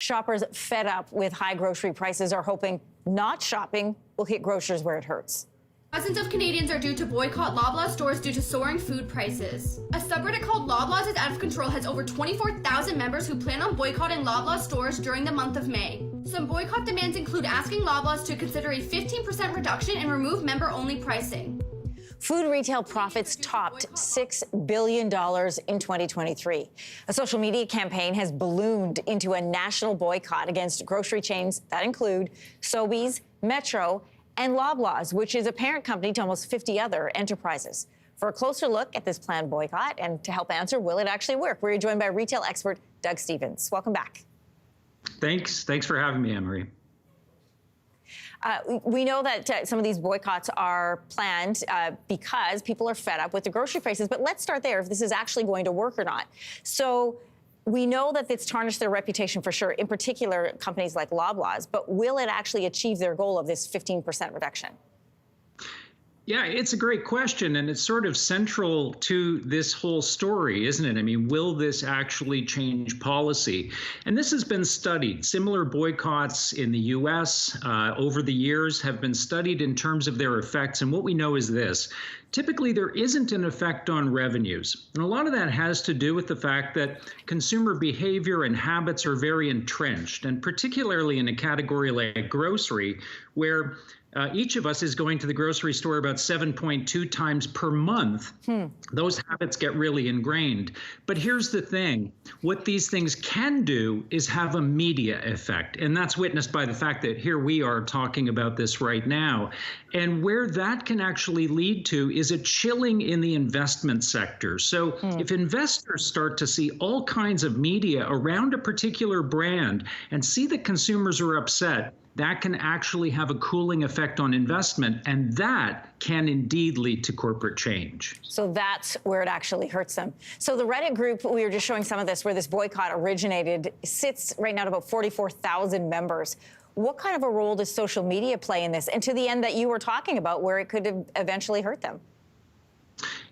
Shoppers fed up with high grocery prices are hoping not shopping will hit grocers where it hurts. Dozens of Canadians are due to boycott Loblaws stores due to soaring food prices. A subreddit called Loblaws is out of control has over 24,000 members who plan on boycotting Loblaws stores during the month of May. Some boycott demands include asking Loblaws to consider a 15% reduction and remove member-only pricing. Food retail profits topped $6 billion in 2023. A social media campaign has ballooned into a national boycott against grocery chains that include Sobeys, Metro, and Loblaws, which is a parent company to almost 50 other enterprises. For a closer look at this planned boycott and to help answer, will it actually work? We're joined by retail expert Doug Stevens. Welcome back. Thanks for having me, Anne-Marie. We know that some of these boycotts are planned because people are fed up with the grocery prices. But let's start there, if this is actually going to work or not. So we know that it's tarnished their reputation for sure, in particular companies like Loblaws. But will it actually achieve their goal of this 15% reduction? Yeah, it's a great question, and it's sort of central to this whole story, isn't it? I mean, will this actually change policy? And this has been studied. Similar boycotts in the U.S. Over the years have been studied in terms of their effects, and what we know is this. Typically, there isn't an effect on revenues. And a lot of that has to do with the fact that consumer behavior and habits are very entrenched, and particularly in a category like grocery, where each of us is going to the grocery store about 7.2 times per month. Those habits get really ingrained. But here's the thing. What these things can do is have a media effect. And that's witnessed by the fact that here we are talking about this right now. And where that can actually lead to is a chilling in the investment sector. So if investors start to see all kinds of media around a particular brand and see that consumers are upset, that can actually have a cooling effect on investment, and that can indeed lead to corporate change. So that's where it actually hurts them. So the Reddit group, we were just showing some of this, where this boycott originated, sits right now at about 44,000 members. What kind of a role does social media play in this? And to the end that you were talking about, where it could eventually hurt them?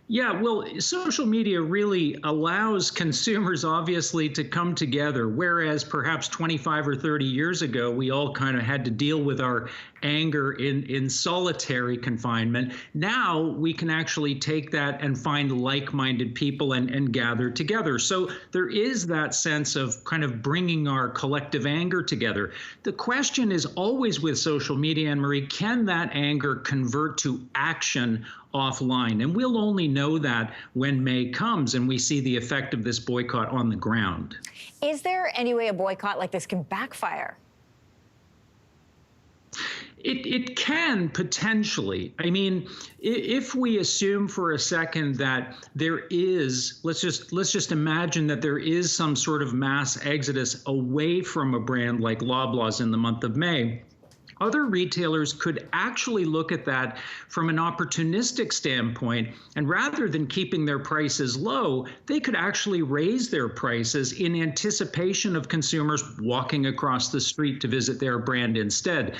Yeah, well, social media really allows consumers, obviously, to come together, whereas perhaps 25 or 30 years ago, we all kind of had to deal with our anger in solitary confinement. Now we can actually take that and find like-minded people and gather together. So there is that sense of kind of bringing our collective anger together. The question is always with social media, Anne-Marie, can that anger convert to action offline? And we'll only know that when May comes and we see the effect of this boycott on the ground. Is there any way a boycott like this can backfire? It can potentially. I mean, if we assume for a second that there is, let's just imagine that there is some sort of mass exodus away from a brand like Loblaws in the month of May, other retailers could actually look at that from an opportunistic standpoint, and rather than keeping their prices low, they could actually raise their prices in anticipation of consumers walking across the street to visit their brand instead.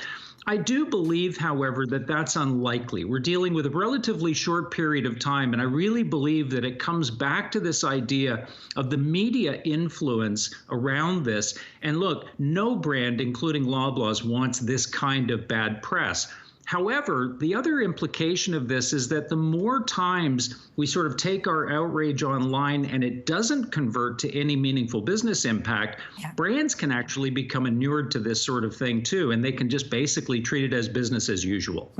I do believe, however, that that's unlikely. We're dealing with a relatively short period of time, and I really believe that it comes back to this idea of the media influence around this. And look, no brand, including Loblaws, wants this kind of bad press. However, the other implication of this is that the more times we sort of take our outrage online and it doesn't convert to any meaningful business impact, brands can actually become inured to this sort of thing too, and they can just basically treat it as business as usual.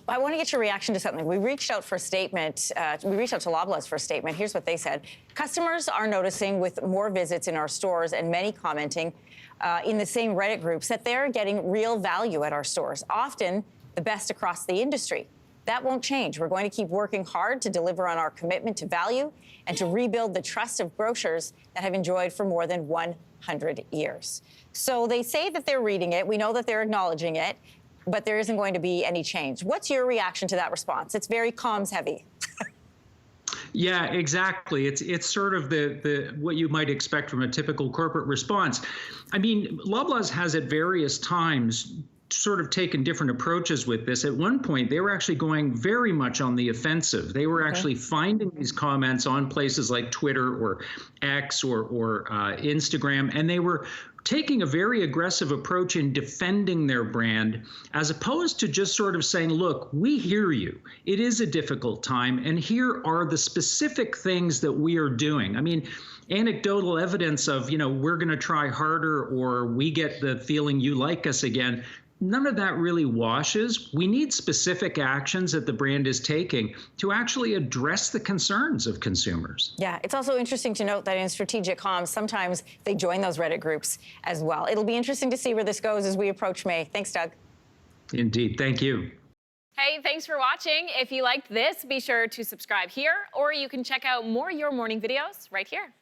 I want to get your reaction to something. We reached out for a statement. We reached out to Loblaws for a statement. Here's what they said. Customers are noticing with more visits in our stores and many commenting in the same Reddit groups that they're getting real value at our stores, often the best across the industry. That won't change. We're going to keep working hard to deliver on our commitment to value and to rebuild the trust of grocers that have enjoyed for more than 100 years. So they say that they're reading it. We know that they're acknowledging it, but there isn't going to be any change. What's your reaction to that response? It's very comms heavy. Yeah, exactly. It's sort of the what you might expect from a typical corporate response. I mean, Loblaws has at various times sort of taken different approaches with this. At one point, they were actually going very much on the offensive. They were actually finding these comments on places like Twitter or X or Instagram, and they were taking a very aggressive approach in defending their brand, as opposed to just sort of saying, look, we hear you. It is a difficult time, and here are the specific things that we are doing. I mean, anecdotal evidence of, we're going to try harder, or we get the feeling you like us again. None of that really washes. We need specific actions that the brand is taking to actually address the concerns of consumers. Yeah, it's also interesting to note that in strategic comms, sometimes they join those Reddit groups as well. It'll be interesting to see where this goes as we approach May. Thanks, Doug. Indeed. Thank you. Hey, thanks for watching. If you liked this, be sure to subscribe here, or you can check out more Your Morning videos right here.